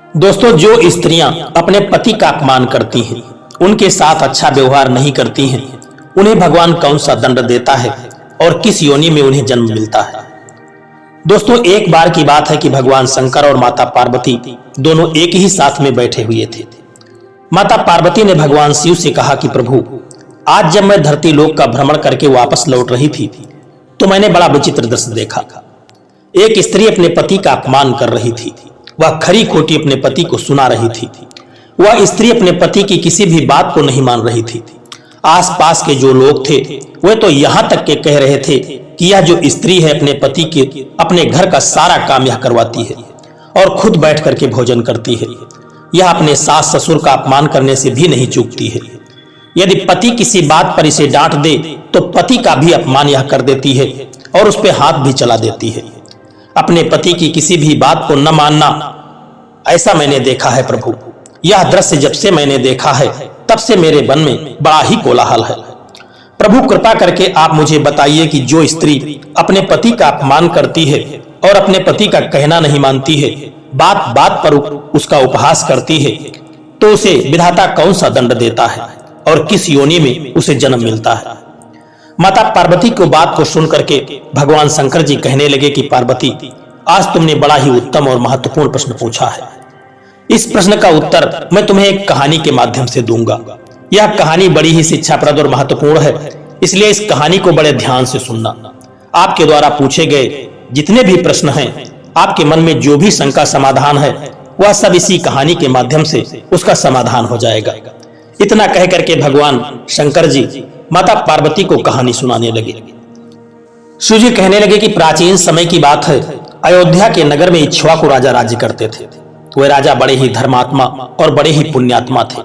दोस्तों, जो स्त्रियां अपने पति का अपमान करती हैं, उनके साथ अच्छा व्यवहार नहीं करती हैं, उन्हें भगवान कौन सा दंड देता है और किस योनि में उन्हें जन्म मिलता है। दोस्तों, एक बार की बात है कि भगवान शंकर और माता पार्वती दोनों एक ही साथ में बैठे हुए थे। माता पार्वती ने भगवान शिव से कहा कि प्रभु, आज जब मैं धरती लोक का भ्रमण करके वापस लौट रही थी तो मैंने बड़ा विचित्र दृश्य देखा। एक स्त्री अपने पति का अपमान कर रही थी। वह खरी खोटी अपने पति को सुना रही थी। वह स्त्री अपने पति की किसी भी बात को नहीं मान रही थी। आसपास के जो लोग थे वे तो यहाँ तक के कह रहे थे कि यह जो स्त्री है अपने पति के अपने घर का सारा काम यह करवाती है और खुद बैठ करके भोजन करती है। यह अपने सास ससुर का अपमान करने से भी नहीं चूकती है। यदि पति किसी बात पर इसे डांट दे तो पति का भी अपमान यह कर देती है और उस पर हाथ भी चला देती है। अपने पति की किसी भी बात को न मानना, ऐसा मैंने देखा है प्रभु। यह दृश्य जब से मैंने देखा है तब से मेरे मन में बड़ा ही कोलाहल है। प्रभु, कृपा करके आप मुझे बताइए कि जो स्त्री अपने पति का अपमान करती है और अपने पति का कहना नहीं मानती है, बात बात पर उसका उपहास करती है, तो उसे विधाता कौन सा दंड देता है और किस योनि में उसे जन्म मिलता है। माता पार्वती को बात को सुन करके भगवान शंकर जी कहने लगे कि पार्वती, आज तुमने बड़ा ही उत्तम और महत्वपूर्ण प्रश्न पूछा है। इस प्रश्न का उत्तर मैं तुम्हें एक कहानी के माध्यम से दूंगा। यह कहानी बड़ी ही शिक्षाप्रद और महत्वपूर्ण है, इसलिए इस कहानी को बड़े ध्यान से सुनना। आपके द्वारा पूछे गए जितने भी प्रश्न हैं, आपके मन में जो भी शंका समाधान है, वह सब इसी कहानी के माध्यम से उसका समाधान हो जाएगा। इतना कह करके भगवान शंकर जी माता पार्वती को कहानी सुनाने लगे। शिव जी कहने लगे कि प्राचीन समय की बात है। अयोध्या के नगर में इक्ष्वाकु राजा राज्य करते थे। वे राजा बड़े ही धर्मात्मा और बड़े ही पुण्यात्मा थे।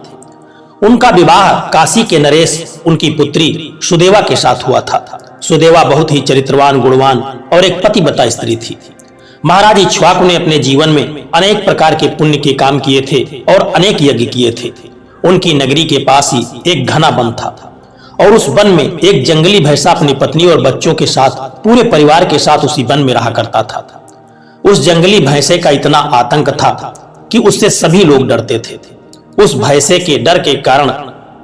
उनका विवाह काशी के नरेश उनकी पुत्री सुदेवा के साथ हुआ था। सुदेवा बहुत ही चरित्रवान, गुणवान और एक पतिव्रता स्त्री थी। महाराज इक्ष्वाकु ने अपने जीवन में अनेक प्रकार के पुण्य के काम किए थे और अनेक यज्ञ किए थे। उनकी नगरी के पास ही एक घना वन था और उस वन में एक जंगली भैंसा अपनी पत्नी और बच्चों के साथ, पूरे परिवार के साथ उसी वन में रहा करता था। उस जंगली भैंसे का इतना आतंक था कि उससे सभी लोग डरते थे। उस भैंसे के डर के कारण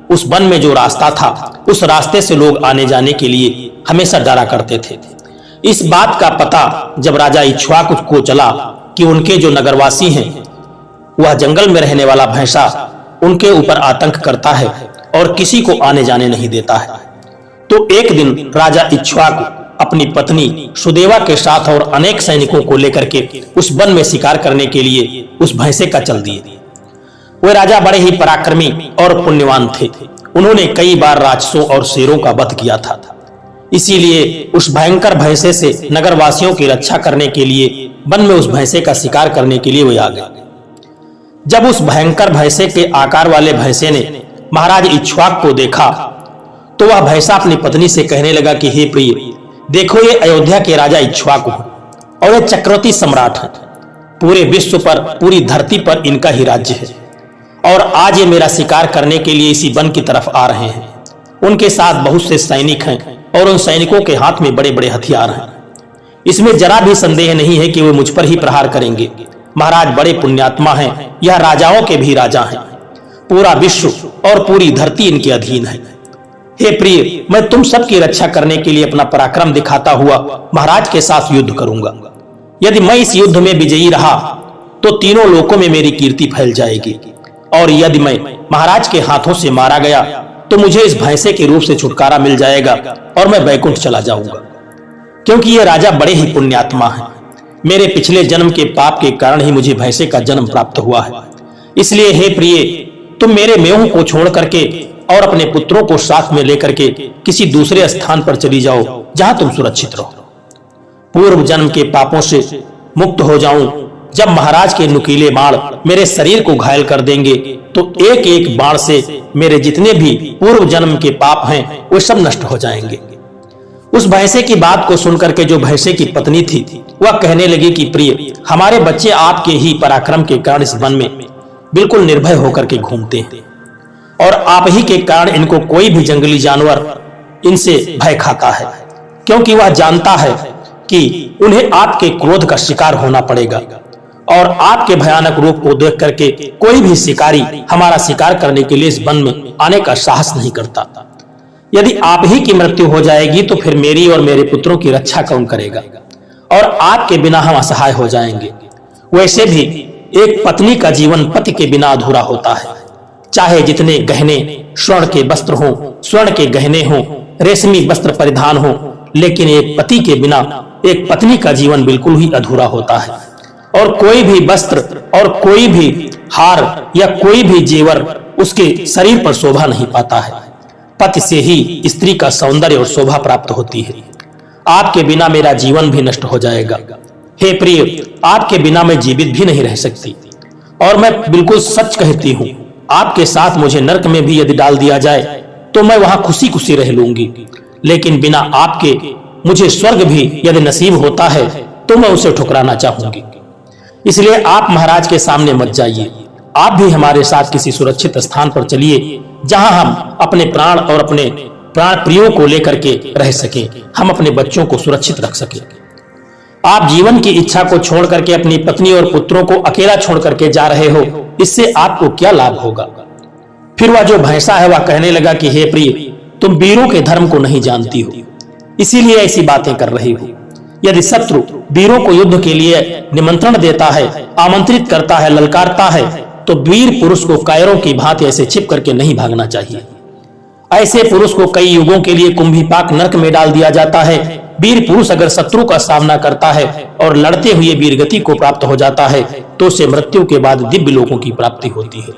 उस वन में जो रास्ता था, उस रास्ते से लोग आने जाने के लिए हमेशा डरा करते थे। इस बात का पता जब राजा इक्ष्वाकु को चला कि उनके जो नगरवासी हैं, वह जंगल में रहने वाला भैंसा उनके ऊपर आतंक करता है और किसी को आने जाने नहीं देता है, तो एक दिन राजा इक्ष्वाकु अपनी पत्नी सुदेवा के साथ और अनेक सैनिकों को लेकर के उस वन में शिकार करने के लिए उस भैंसे का चल दिए। वे राजा बड़े ही पराक्रमी और पुण्यवान थे। उन्होंने कई बार राक्षसों और शेरों का वध किया था। इसीलिए उस भयंकर भैंसे से नगरवासियों की रक्षा करने के लिए वन में उस भैंसे का शिकार करने के लिए वे आ गए। जब उस भयंकर भैंसे के आकार वाले भैंसे ने महाराज इक्ष्वाकु को देखा तो वह भैंसा अपनी पत्नी से कहने लगा कि हे प्रिय, देखो ये अयोध्या के राजा इक्ष्वाकु और ये चक्रवर्ती सम्राट है। पूरे विश्व पर, पूरी धरती पर इनका ही राज्य है और आज ये मेरा शिकार करने के लिए इसी वन की तरफ आ रहे हैं। उनके साथ बहुत से सैनिक हैं और उन सैनिकों के हाथ में बड़े बड़े हथियार हैं। इसमें जरा भी संदेह नहीं है कि वे मुझ पर ही प्रहार करेंगे। महाराज बड़े पुण्यात्मा हैं, यह राजाओं के भी राजा हैं। पूरा विश्व और पूरी धरती इनके अधीन है। हे प्रिय, मैं तुम सबकी रक्षा करने के लिए अपना पराक्रम दिखाता हुआ महाराज के साथ युद्ध करूंगा। यदि मैं इस युद्ध में विजयी रहा तो तीनों लोकों में मेरी कीर्ति फैल जाएगी और यदि मैं महाराज के हाथों से मारा गया तो मुझे इस भैंसे के रूप से छुटकारा मिल जाएगा और मैं वैकुंठ चला जाऊंगा, क्योंकि ये राजा बड़े ही पुण्यात्मा हैं। मेरे पिछले जन्म के पाप के कारण ही मुझे भैंसे का जन्म प्राप्त हुआ है। इसलिए हे प्रिय, तुम मेरे मेहू को छोड़ करके और अपने पुत्रों को साथ में लेकर के किसी दूसरे स्थान पर चली जाओ जहां तुम सुरक्षित रहो। पूर्व जन्म के पापों से मुक्त हो जाऊं। जब महाराज के नुकीले बाण मेरे शरीर को घायल कर देंगे तो एक एक बाण से मेरे जितने भी पूर्व जन्म के पाप हैं वे सब नष्ट हो जाएंगे। उस भैंसे की बात को सुनकर के जो भैंसे की पत्नी थी वह कहने लगी कि प्रिय, हमारे बच्चे आपके ही पराक्रम के कारण इस वन में बिल्कुल निर्भय होकर के घूमते हैं और आप ही के कारण इनको कोई भी जंगली जानवर इनसे भय खाता है, क्योंकि वह जानता है कि उन्हें आपके क्रोध का शिकार होना पड़ेगा और आपके भयानक रूप को देख करके कोई भी शिकारी हमारा शिकार करने के लिए इस वन में आने का साहस नहीं करता। यदि आप ही की मृत्यु हो जाएगी तो फिर मेरी और मेरे पुत्रों की रक्षा कौन करेगा, और आपके बिना हम असहाय हो जाएंगे। वैसे भी एक पत्नी का जीवन पति के बिना अधूरा होता है। चाहे जितने गहने स्वर्ण के वस्त्र हों, स्वर्ण के गहने हों, रेशमी वस्त्र परिधान हो, लेकिन एक पति के बिना एक पत्नी का जीवन बिल्कुल ही अधूरा होता है। और कोई भी वस्त्र और कोई भी हार या कोई भी जेवर उसके शरीर पर शोभा नहीं पाता है। पति से ही स्त्री का सौंदर्य और शोभा प्राप्त होती है। आपके बिना मेरा जीवन भी नष्ट हो जाएगा। हे प्रिय, आपके बिना मैं जीवित भी नहीं रह सकती, और मैं बिल्कुल सच कहती हूँ, आपके साथ मुझे नरक में भी यदि डाल दिया जाए तो मैं वहां खुशी खुशी रह लूंगी, लेकिन बिना आपके मुझे स्वर्ग भी यदि नसीब होता है तो मैं उसे ठुकराना चाहूंगी। इसलिए आप महाराज के सामने मत जाइए, आप भी हमारे साथ किसी सुरक्षित स्थान पर चलिए, जहां हम अपने प्राण और अपने प्राण प्रियों को लेकर के रह सकें, हम अपने बच्चों को सुरक्षित रख सकें। आप जीवन की इच्छा को छोड़ करके अपनी पत्नी और पुत्रों को अकेला छोड़ करके जा रहे हो, इससे आपको क्या लाभ होगा? फिर वह जो भैंसा है वह कहने लगा कि हे प्रिय, तुम वीरों के धर्म को नहीं जानती हो, इसीलिए ऐसी बातें कर रही हो। यदि शत्रु वीरों को युद्ध के लिए निमंत्रण देता है, आमंत्रित करता है, ललकारता है, तो वीर पुरुष को कायरों की भांति ऐसे छिप करके नहीं भागना चाहिए। ऐसे पुरुष को कई युगों के लिए कुंभीपाक नरक में डाल दिया जाता है। वीर पुरुष अगर शत्रु का सामना करता है और लड़ते हुए वीरगति को प्राप्त हो जाता है तो उसे मृत्यु के बाद दिव्य लोकों की प्राप्ति होती है।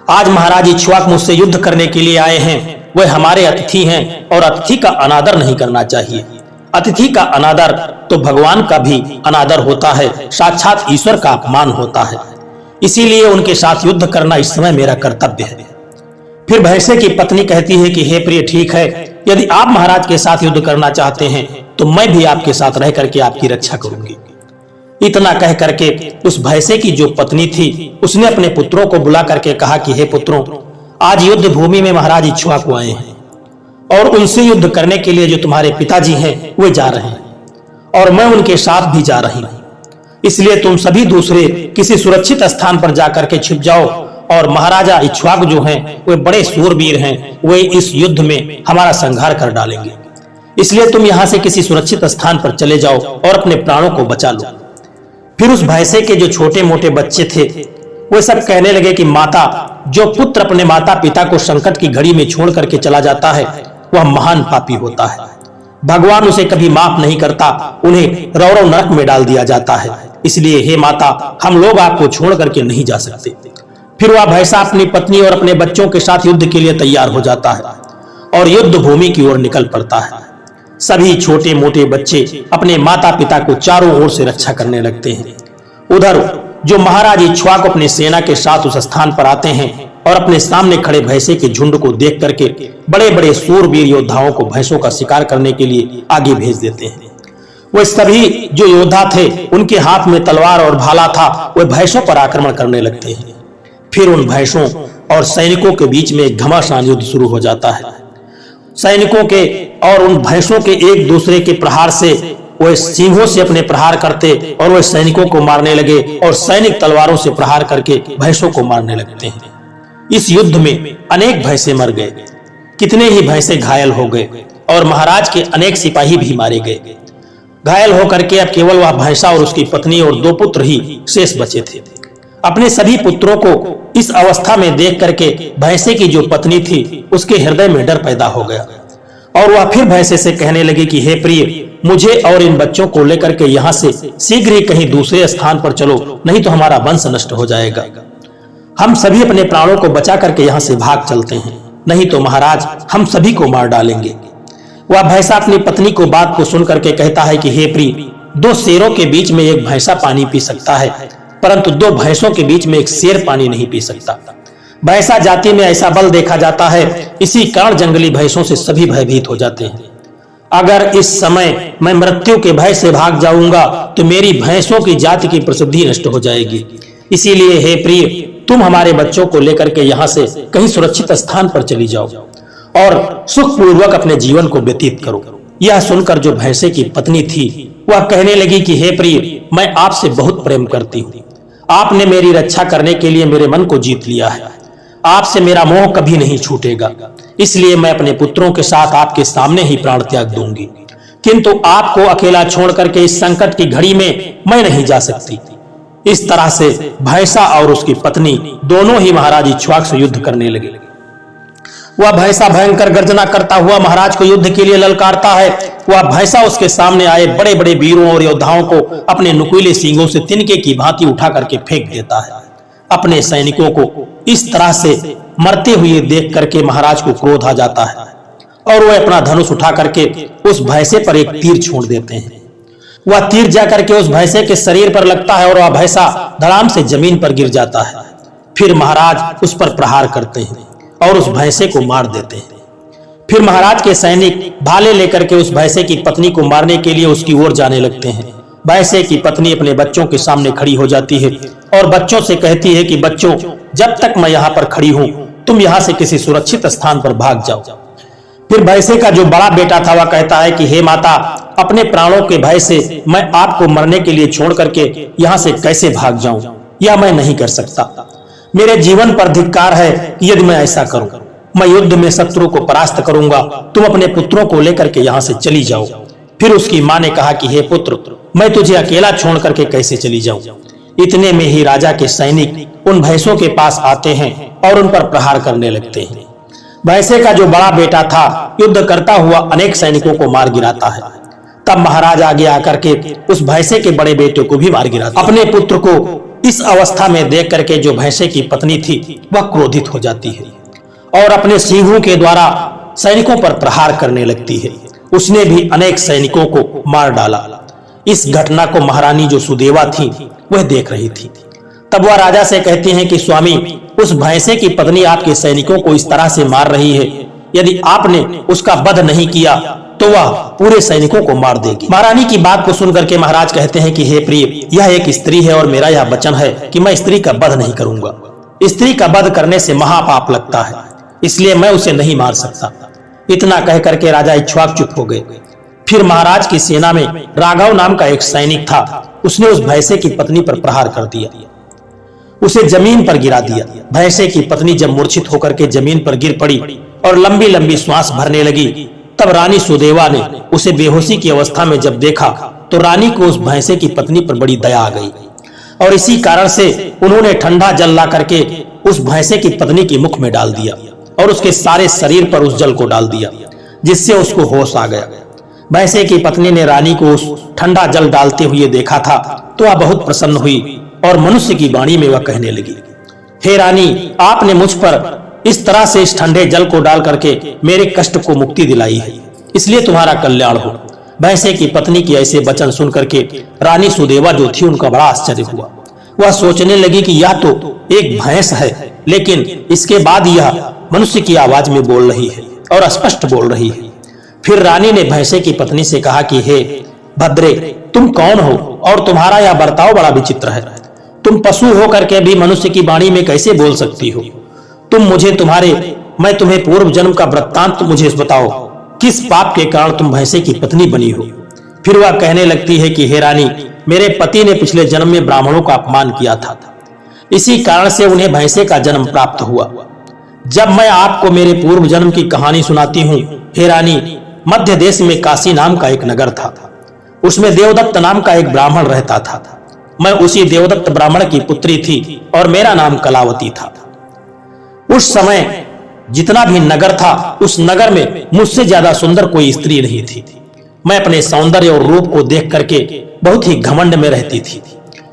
आज महाराज इक्ष्वाकु मुझसे युद्ध करने के लिए आए हैं। वे हमारे अतिथि हैं और अतिथि का अनादर नहीं करना चाहिए। अतिथि का अनादर तो भगवान का भी अनादर होता है, साक्षात ईश्वर का अपमान होता है। इसीलिए उनके साथ युद्ध करना इस समय मेरा कर्तव्य है। फिर भैंसे की पत्नी कहती है कि हे प्रिय, ठीक है, यदि आप महाराज के साथ युद्ध करना चाहते हैं तो मैं भी आपके साथ रह करके आपकी रक्षा करूंगी। इतना कह करके उस भैंसे की जो पत्नी थी उसने अपने पुत्रों को बुला करके कहा कि हे पुत्रों, आज युद्ध भूमि में महाराज इक्ष्वाकु आए हैं और उनसे युद्ध करने के लिए जो तुम्हारे पिताजी हैं वे जा रहे हैं और मैं उनके साथ भी जा रही हूं। इसलिए तुम सभी दूसरे किसी सुरक्षित स्थान पर जाकर के छिप जाओ, और महाराजा इक्ष्वाकु जो हैं वे बड़े सूरवीर हैं, वे इस युद्ध में हमारा संहार कर डालेंगे। इसलिए तुम यहां से किसी सुरक्षित स्थान पर चले जाओ और अपने प्राणों को बचा लो। फिर उस भैंसे के जो छोटे मोटे बच्चे थे वे सब कहने लगे कि माता, जो पुत्र अपने माता पिता को संकट की घड़ी में छोड़ करके चला जाता है वह महान पापी होता है। भगवान उसे कभी माफ नहीं करता, उन्हें रौरव नरक में डाल दिया जाता है। इसलिए हे माता, हम लोग आपको छोड़ करके नहीं जा सकते। फिर वह भैंसा अपनी पत्नी और अपने बच्चों के साथ युद्ध के लिए तैयार हो जाता है और युद्ध भूमि की ओर निकल पड़ता है। सभी छोटे मोटे बच्चे अपने माता पिता को चारों ओर से रक्षा करने लगते हैं। उधर जो महाराज इक्ष्वाकु अपनी सेना के साथ उस स्थान पर आते हैं और अपने सामने खड़े भैंसे के झुंड को देख करके बड़े बड़े सूरवीर योद्धाओं को भैंसों का शिकार करने के लिए आगे भेज देते हैं। वे सभी जो योद्धा थे उनके हाथ में तलवार और भाला था, वे भैंसों पर आक्रमण करने लगते हैं। फिर उन भैंसों और सैनिकों के बीच में एक घमासान युद्ध शुरू हो जाता है। सैनिकों के और उन भैंसों के एक दूसरे के प्रहार से वे सिंहों से अपने प्रहार करते और वे सैनिकों को मारने लगे और सैनिक तलवारों से प्रहार करके भैंसों को मारने लगते हैं। इस युद्ध में अनेक भैंसे मर गए, कितने ही भैंसे घायल हो गए और महाराज के अनेक सिपाही भी मारे गए। घायल होकर के अब केवल वह भैंसा और उसकी पत्नी और 2 पुत्र ही शेष बचे थे। अपने सभी पुत्रों को इस अवस्था में देख करके भैंसे की जो पत्नी थी उसके हृदय में डर पैदा हो गया और वह फिर भैंसे से कहने लगी कि हे प्रिय, मुझे और इन बच्चों को लेकर के यहाँ से शीघ्र ही कहीं दूसरे स्थान पर चलो, नहीं तो हमारा वंश नष्ट हो जाएगा। हम सभी अपने प्राणों को बचा करके यहाँ से भाग चलते हैं, नहीं तो महाराज हम सभी को मार डालेंगे। वह भैंसा अपनी पत्नी को बात को सुन करके कहता है कि हे प्रिय, 2 शेरों के बीच में एक भैंसा पानी पी सकता है, परंतु 2 भैंसों के बीच में एक शेर पानी नहीं पी सकता। भैंसा जाति में ऐसा बल देखा जाता है, इसी कारण जंगली भैंसों से सभी भयभीत हो जाते हैं। अगर इस समय मैं मृत्यु के भय से भाग जाऊंगा तो मेरी भैंसों की जाति की प्रसिद्धि नष्ट हो जाएगी। इसीलिए हे प्रिय, तुम हमारे बच्चों को लेकर के यहाँ से कहीं सुरक्षित स्थान पर चली जाओ और सुखपूर्वक अपने जीवन को व्यतीत करो। यह सुनकर जो भैंसे की पत्नी थी वह कहने लगी कि हे प्रिय, मैं आपसे बहुत प्रेम करती हूँ। आपने मेरी रक्षा करने के लिए मेरे मन को जीत लिया है। आपसे मेरा मोह कभी नहीं छूटेगा, इसलिए मैं अपने पुत्रों के साथ आपके सामने ही प्राण त्याग दूंगी। किंतु आपको अकेला छोड़ करके इस संकट की घड़ी में मैं नहीं जा सकती। इस तरह से भैंसा और उसकी पत्नी दोनों ही महाराज इक्ष्वाकु से युद्ध करने लगे। वह भैंसा भयंकर गर्जना करता हुआ महाराज को युद्ध के लिए ललकारता है। वह भैंसा उसके सामने आए बड़े बड़े वीरों और योद्धाओं को अपने नुकीले सींगों से तिनके की भांति उठा करके फेंक देता है। अपने सैनिकों को इस तरह से मरते हुए देख करके महाराज को क्रोध आ जाता है और वह अपना धनुष उठा करके उस भैंसे पर एक तीर छोड़ देते हैं। वह तीर जाकर के उस भैंसे के शरीर पर लगता है और वह भैंसा धड़ाम से जमीन पर गिर जाता है। फिर महाराज उस पर प्रहार करते हैं और उस भैंसे को मार देते हैं। फिर महाराज के सैनिक भाले लेकर के उस भैंसे की पत्नी को मारने के लिए उसकी ओर जाने लगते हैं। भैंसे की पत्नी अपने बच्चों के सामने खड़ी हो जाती है और बच्चों से कहती है कि बच्चों, जब तक मैं यहाँ पर खड़ी हूँ तुम यहाँ से किसी सुरक्षित स्थान पर भाग जाओ। फिर भैंसे का जो बड़ा बेटा था वह कहता है कि हे माता, अपने प्राणों के भय से मैं आपको मरने के लिए छोड़ करके यहाँ से कैसे भाग जाऊं? यह मैं नहीं कर सकता। मेरे जीवन पर धिक्कार है कि यदि मैं ऐसा करूं, मैं युद्ध में शत्रु को परास्त करूंगा। तुम अपने पुत्रों को लेकर के यहाँ से चली जाओ। फिर उसकी माँ ने कहा कि हे पुत्र, मैं तुझे अकेला छोड़ करके कैसे चली जाऊं? इतने में ही राजा के सैनिक उन भैंसों के पास आते हैं और उन पर प्रहार करने लगते हैं। भैंसे का जो बड़ा बेटा था युद्ध करता हुआ अनेक सैनिकों को मार गिराता है। तब महाराज आगे आकर के उस भैंसे के बड़े बेटे को भी मार गिराता है। अपने पुत्र को इस अवस्था में देख करके जो भैंसे की पत्नी थी वह क्रोधित हो जाती है और अपने सिंहों के द्वारा सैनिकों पर प्रहार करने लगती है। उसने भी अनेक सैनिकों को मार डाला। इस घटना को महारानी जो सुदेवा थी वह देख रही थी। तब वह राजा से कहती हैं कि स्वामी, उस भैंसे की पत्नी आपके सैनिकों को इस तरह से मार रही है। यदि आपने उसका वध नहीं किया तो वह पूरे सैनिकों को मार देगी। महारानी की बात को सुनकर के महाराज कहते हैं कि हे प्रिय, यह एक स्त्री है और मेरा यह वचन है कि मैं स्त्री का वध नहीं करूंगा। स्त्री का वध करने से महापाप लगता है, इसलिए मैं उसे नहीं मार सकता। इतना कह करके राजा इक्ष्वाकु चुप हो गए। फिर महाराज की सेना में राघव नाम का एक सैनिक था। उसने उस भैंसे की पत्नी पर प्रहार कर दिया, उसे जमीन पर गिरा दिया। भैंसे की पत्नी जब मूर्छित होकर के जमीन पर गिर पड़ी और लंबी लंबी श्वास भरने लगी, तब रानी सुदेवा ने उसे बेहोशी की अवस्था में जब देखा तो रानी को उस भैंसे की पत्नी पर बड़ी दया आ गई और इसी कारण से उन्होंने ठंडा जल ला करके उस भैंसे की पत्नी के मुख में डाल दिया और उसके सारे शरीर पर उस जल को डाल दिया, जिससे उसको होश आ गया। भैंसे की पत्नी ने रानी को उस ठंडा जल डालते हुए देखा था तो वह बहुत प्रसन्न हुई और मनुष्य की वाणी में वह कहने लगी, हे रानी, आपने मुझ पर इस तरह से इस ठंडे जल को डाल करके मेरे कष्ट को मुक्ति दिलाई है, इसलिए तुम्हारा कल्याण हो। भैंसे की पत्नी की ऐसे वचन सुन करके रानी सुदेवा जो थी उनका बड़ा आश्चर्य हुआ। वह सोचने लगी कि यह तो एक भैंस है, लेकिन इसके बाद यह मनुष्य की आवाज में बोल रही है और स्पष्ट बोल रही है। फिर रानी ने भैंसे की पत्नी से कहा कि हे भद्रे, तुम कौन हो और तुम्हारा यह बर्ताव बड़ा विचित्र है। तुम पशु होकर के भी मनुष्य की वाणी में कैसे बोल सकती हो? मैं तुम्हें पूर्व जन्म का वृत्तांत मुझे बताओ, किस पाप के कारण तुम भैंसे की पत्नी बनी हो? फिर वह कहने लगती है कि हे रानी, मेरे पति ने पिछले जन्म में ब्राह्मणों का अपमान किया था, इसी कारण से उन्हें भैंसे का जन्म प्राप्त हुआ। जब मैं आपको मेरे पूर्व जन्म की कहानी सुनाती हूँ, हे रानी, मध्य देश में काशी नाम का एक नगर था। उसमें देवदत्त नाम का एक ब्राह्मण रहता था। मैं उसी देवदत्त ब्राह्मण की पुत्री थी और मेरा नाम कलावती था। उस समय जितना भी नगर था, उस नगर में मुझसे ज्यादा सुंदर कोई स्त्री नहीं थी। मैं अपने सौंदर्य और रूप को देख करके बहुत ही घमंड में रहती थी।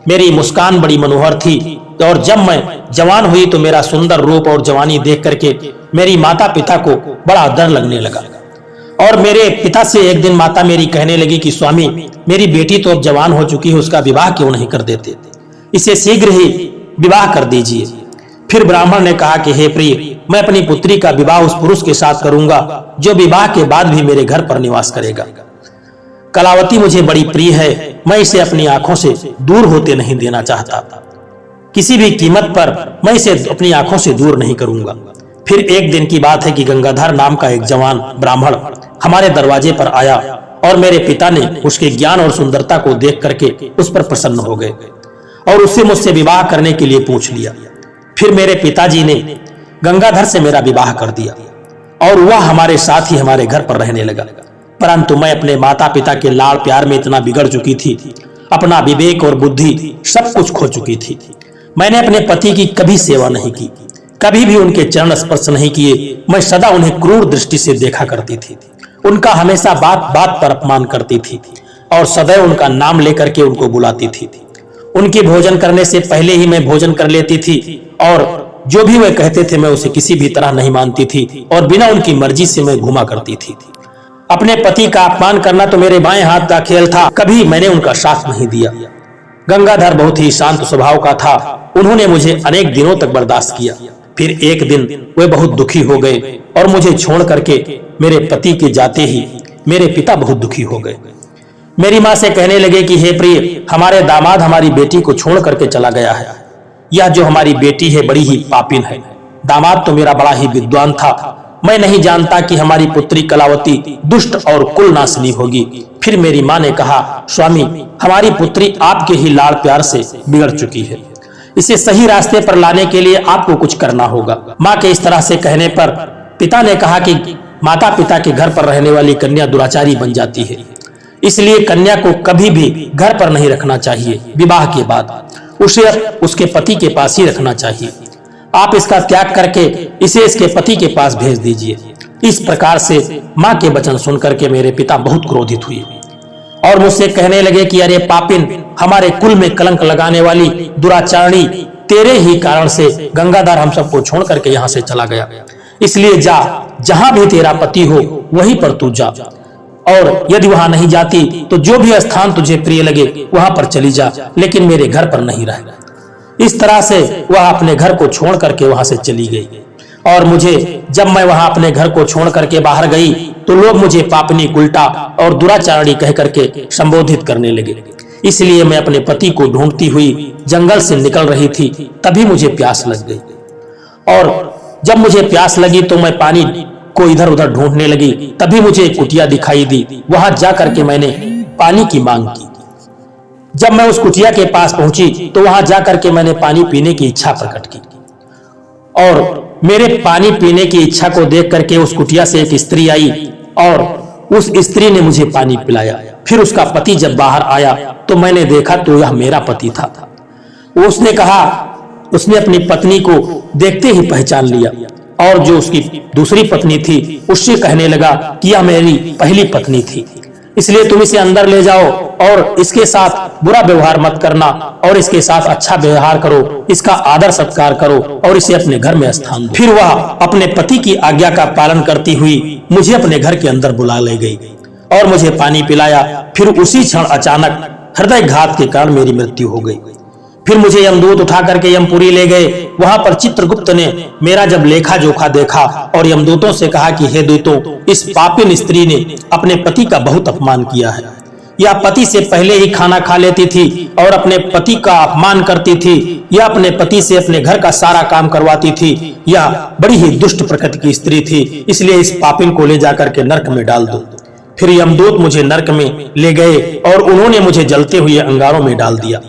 मेरी मुस्कान बड़ी मनोहर थी और जब मैं जवान हुई तो मेरा सुंदर रूप और जवानी देख करके मेरी माता पिता को बड़ा डर लगने लगा। और मेरे पिता से एक दिन माता मेरी कहने लगी कि स्वामी, मेरी बेटी तो अब जवान हो चुकी है, उसका विवाह क्यों नहीं कर देते? इसे शीघ्र ही विवाह कर दीजिए। फिर ब्राह्मण ने कहा कि हे प्रिय, मैं अपनी पुत्री का विवाह उस पुरुष के साथ करूंगा जो विवाह के बाद भी मेरे घर पर निवास करेगा। कलावती मुझे बड़ी प्रिय है, मैं इसे अपनी आंखों से दूर होते नहीं देना चाहता। किसी भी कीमत पर मैं इसे अपनी आंखों से दूर नहीं करूंगा। फिर एक दिन की बात है कि गंगाधर नाम का एक जवान ब्राह्मण हमारे दरवाजे पर आया और मेरे पिता ने उसके ज्ञान और सुंदरता को देख करके उस पर प्रसन्न हो गए और उससे मुझसे विवाह करने के लिए पूछ लिया। फिर मेरे पिताजी ने गंगाधर से मेरा विवाह कर दिया और वह हमारे साथ ही हमारे घर पर रहने लगा। परंतु मैं अपने माता पिता के लाड़ प्यार में इतना बिगड़ चुकी थी, अपना विवेक और बुद्धि सब कुछ खो चुकी थी। मैंने अपने पति की कभी सेवा नहीं की, कभी भी उनके चरण स्पर्श नहीं किए। मैं सदा उन्हें क्रूर दृष्टि से देखा करती थी, उनका हमेशा बात बात पर अपमान करती थी और सदैव उनका नाम लेकर के उनको बुलाती थी। उनके भोजन करने से पहले ही मैं भोजन कर लेती थी और जो भी वे कहते थे मैं उसे किसी भी तरह नहीं मानती थी और बिना उनकी मर्जी से मैं घुमा करती थी। अपने पति का अपमान करना तो मेरे बाएं हाथ का खेल था, कभी मैंने उनका साथ नहीं दिया। गंगाधर बहुत ही शांत स्वभाव का था, उन्होंने मुझे अनेक दिनों तक बर्दाश्त किया। फिर एक दिन वे बहुत दुखी हो गए और मुझे छोड़ करके मेरे पति के जाते ही मेरे पिता बहुत दुखी हो गए। मेरी माँ से कहने लगे कि हे प्रिय, हमारे दामाद हमारी बेटी को छोड़ करके चला गया है। यह जो हमारी बेटी है बड़ी ही पापिन है। दामाद तो मेरा बड़ा ही विद्वान था, मैं नहीं जानता कि हमारी पुत्री कलावती दुष्ट और कुलनाशिनी होगी। फिर मेरी माँ ने कहा, स्वामी, हमारी पुत्री आपके ही लाड़ प्यार से बिगड़ चुकी है, इसे सही रास्ते पर लाने के लिए आपको कुछ करना होगा। माँ के इस तरह से कहने पर पिता ने कहा कि माता पिता के घर पर रहने वाली कन्या दुराचारी बन जाती है, इसलिए कन्या को कभी भी घर पर नहीं रखना चाहिए। विवाह के बाद उसे उसके पति के पास ही रखना चाहिए। आप इसका त्याग करके इसे इसके पति के पास भेज दीजिए। इस प्रकार से माँ के वचन सुनकर के मेरे पिता बहुत क्रोधित हुए और मुझसे कहने लगे कि अरे पापिन, हमारे कुल में कलंक लगाने वाली दुराचारणी, तेरे ही कारण से गंगाधर हम सबको छोड़ करके यहाँ से चला गया। इसलिए जा, जहां भी तेरा पति हो वहीं पर तू जा, और यदि वहां नहीं जाती तो जो भी स्थान तुझे प्रिय लगे वहां पर चली जा, लेकिन मेरे घर पर नहीं रह। इस तरह से वह अपने घर को छोड़ करके वहां से चली गई और मुझे, जब मैं वहां अपने घर को छोड़ करके बाहर गई तो लोग मुझे पापनी, उल्टा और दुराचारणी कह करके संबोधित करने लगे। इसलिए मैं अपने पति को ढूंढती हुई जंगल से निकल रही थी, तभी मुझे प्यास लग गई और जब मुझे प्यास लगी तो मैं पानी को इधर उधर ढूंढने लगी। तभी मुझे एक कुटिया दिखाई दी, वहां जा करके मैंने पानी की मांग की। जब मैं उस कुटिया के पास पहुंची तो वहां जा करके मैंने पानी पीने की इच्छा प्रकट की और मेरे पानी पीने की इच्छा को देख करके उस कुटिया से एक स्त्री आई और उस स्त्री ने मुझे पानी पिलाया। फिर उसका पति जब बाहर आया तो मैंने देखा तो यह मेरा पति था। उसने कहा, उसने अपनी पत्नी को देखते ही पहचान लिया और जो उसकी दूसरी पत्नी थी उससे कहने लगा कि यह मेरी पहली पत्नी थी, इसलिए तुम इसे अंदर ले जाओ और इसके साथ बुरा व्यवहार मत करना और इसके साथ अच्छा व्यवहार करो, इसका आदर सत्कार करो और इसे अपने घर में स्थान दो। फिर वह अपने पति की आज्ञा का पालन करती हुई मुझे अपने घर के अंदर बुला ले गई और मुझे पानी पिलाया। फिर उसी क्षण अचानक हृदय घात के कारण मेरी मृत्यु हो गई। फिर मुझे यमदूत उठा करके यमपुरी ले गए। वहां पर चित्रगुप्त ने मेरा जब लेखा जोखा देखा और यमदूतों से कहा कि हे दूतों, इस पापिन स्त्री ने अपने पति का बहुत अपमान किया है। यह पति से पहले ही खाना खा लेती थी और अपने पति का अपमान करती थी। यह अपने पति से अपने घर का सारा काम करवाती थी। यह बड़ी ही दुष्ट प्रकृति की स्त्री थी, इसलिए इस पापिन को ले जाकर के नरक में डाल दो। फिर यमदूत मुझे नरक में ले गए और उन्होंने मुझे जलते हुए अंगारों में डाल दिया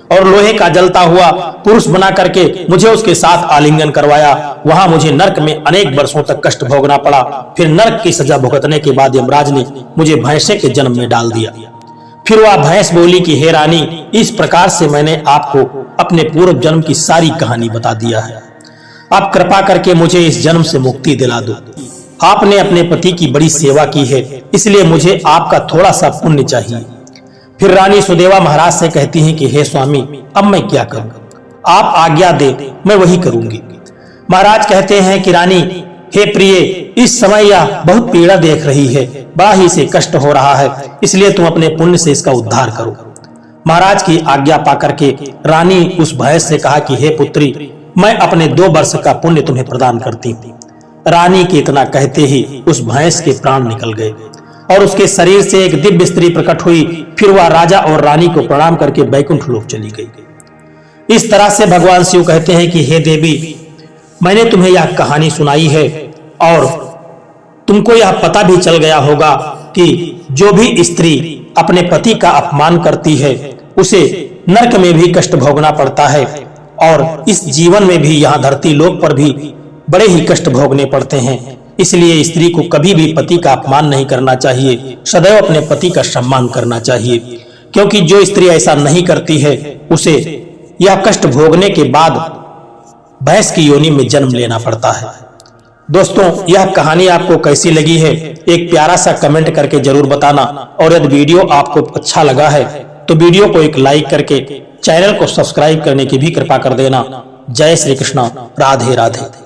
और लोहे का जलता हुआ पुरुष बना करके मुझे उसके साथ आलिंगन करवाया। वहां मुझे नरक में अनेक वर्षों तक कष्ट भोगना पड़ा। फिर नरक की सजा भुगतने के बाद यमराज ने मुझे भैंसे के जन्म में डाल दिया। फिर वह भैंस बोली कि हे रानी, इस प्रकार से मैंने आपको अपने पूर्व जन्म की सारी कहानी बता दिया है। आप कृपा करके मुझे इस जन्म से मुक्ति दिला दो। आपने अपने पति की बड़ी सेवा की है, इसलिए मुझे आपका थोड़ा सा पुण्य चाहिए। फिर रानी सुदेवा महाराज से कहती हैं कि हे स्वामी, अब मैं क्या करूं? आप आज्ञा दे, मैं वही करूंगी। महाराज कहते हैं कि रानी, हे प्रिय, इस समय यह बहुत पीड़ा देख रही है, बड़ा ही से कष्ट हो रहा है, इसलिए तुम अपने पुण्य से इसका उद्धार करो। महाराज की आज्ञा पाकर के रानी उस भैंस से कहा कि हे पुत्री, मैं अपने 2 वर्ष का पुण्य तुम्हें प्रदान करती हूँ। रानी के इतना कहते ही उस भैंस के प्राण निकल गए और उसके शरीर से एक दिव्य स्त्री प्रकट हुई। फिर वह राजा और रानी को प्रणाम करके बैकुंठ लोक चली गई। इस तरह से भगवान शिव कहते हैं कि हे देवी, मैंने तुम्हें यह कहानी सुनाई है और तुमको यह पता भी चल गया होगा कि जो भी स्त्री अपने पति का अपमान करती है उसे नरक में भी कष्ट भोगना पड़ता है और इस जीवन में भी, यहाँ धरती लोक पर भी बड़े ही कष्ट भोगने पड़ते हैं। इसलिए स्त्री को कभी भी पति का अपमान नहीं करना चाहिए, सदैव अपने पति का सम्मान करना चाहिए, क्योंकि जो स्त्री ऐसा नहीं करती है उसे यह कष्ट भोगने के बाद भैंस की योनि में जन्म लेना पड़ता है। दोस्तों, यह कहानी आपको कैसी लगी है एक प्यारा सा कमेंट करके जरूर बताना, और यदि वीडियो आपको अच्छा लगा है तो वीडियो को एक लाइक करके चैनल को सब्सक्राइब करने की भी कृपा कर देना। जय श्री कृष्ण, राधे राधे।